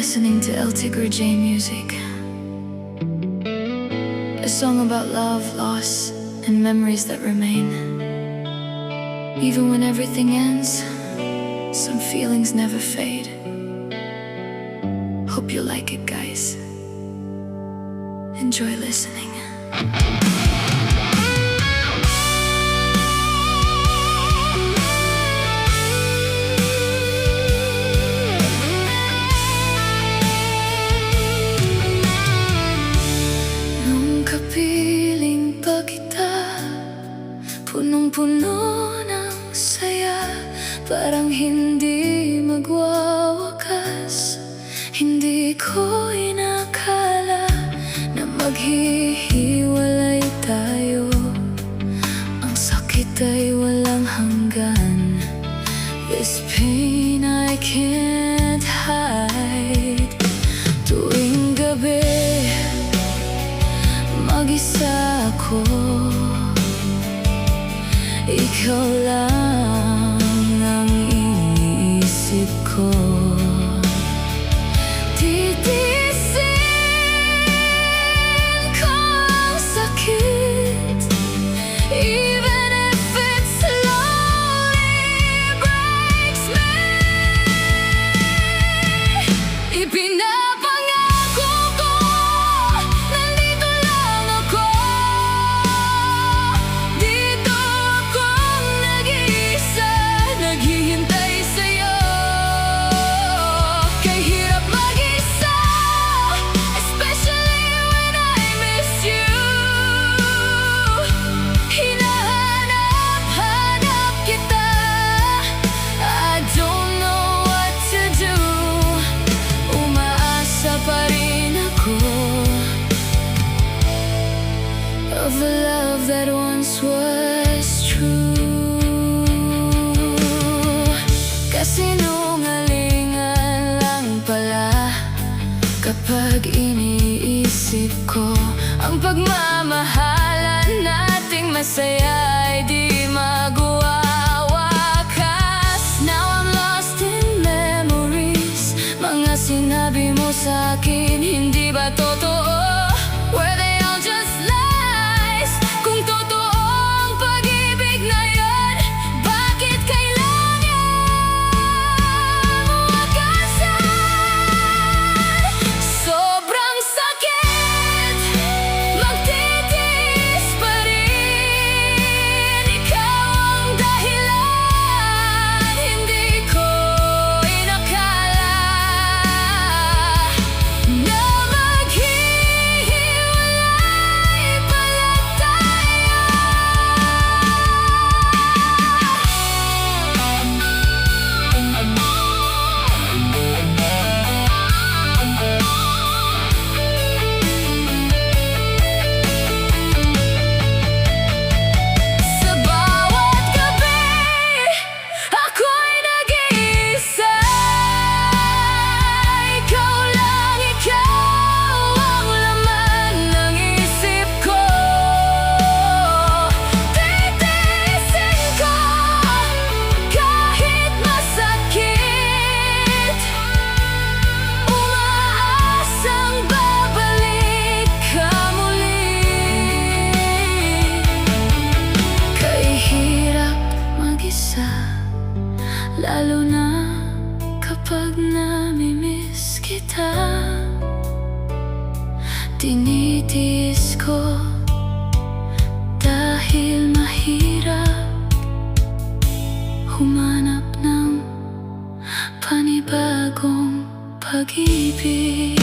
listening to El Tigre J music, a song about love, loss, and memories that remain. Even when everything ends, some feelings never fade. Hope you like it, guys. Enjoy listening. Kapiling pa kita, punong-puno ng saya, parang hindi magwawakas. Hindi ko inakala na maghihiwalay tayo. Ang sakit ay walang hanggan. This pain I can't hide. Tuwing gabi mag-isa ako, ikaw lang ang iniisip ko. Titiisin ko ang sakit, even if it slowly breaks me. Ipinapangako ko, nandito lang ako. Dito akong nag-iisa, naghihintay sa'yo. Kay hirap mag-isa, especially when I miss you. Hinahanap-hanap kita, I don't know what to do. Umaasa pa rin ako of a love that once was true. Kasinungalingan lang pala kapag iniisip ko ang pagmamahalan nating masaya ay di magwawakas. Now I'm lost in memories, mga sinabi mo sa'kin hindi ba totoo? Were they all just lies? Kung totoo ang pag-ibig na yun, bakit kailangan wakasan? Sobrang sakit, magtitiis pa rin. Ikaw ang dahilan, hindi ko inakala na maghihiwalay pala tayo. Sa bawat gabi, ako'y nag-iisa. Ikaw lang, ikaw ang laman ng isip ko. Titiisin ko kahit masakit. Umaasang babalik ka muli. Kay hirap mag-isa, lalo na kapag namimiss kita. Tinitiis ko dahil mahirap humanap ng panibagong pag-ibig.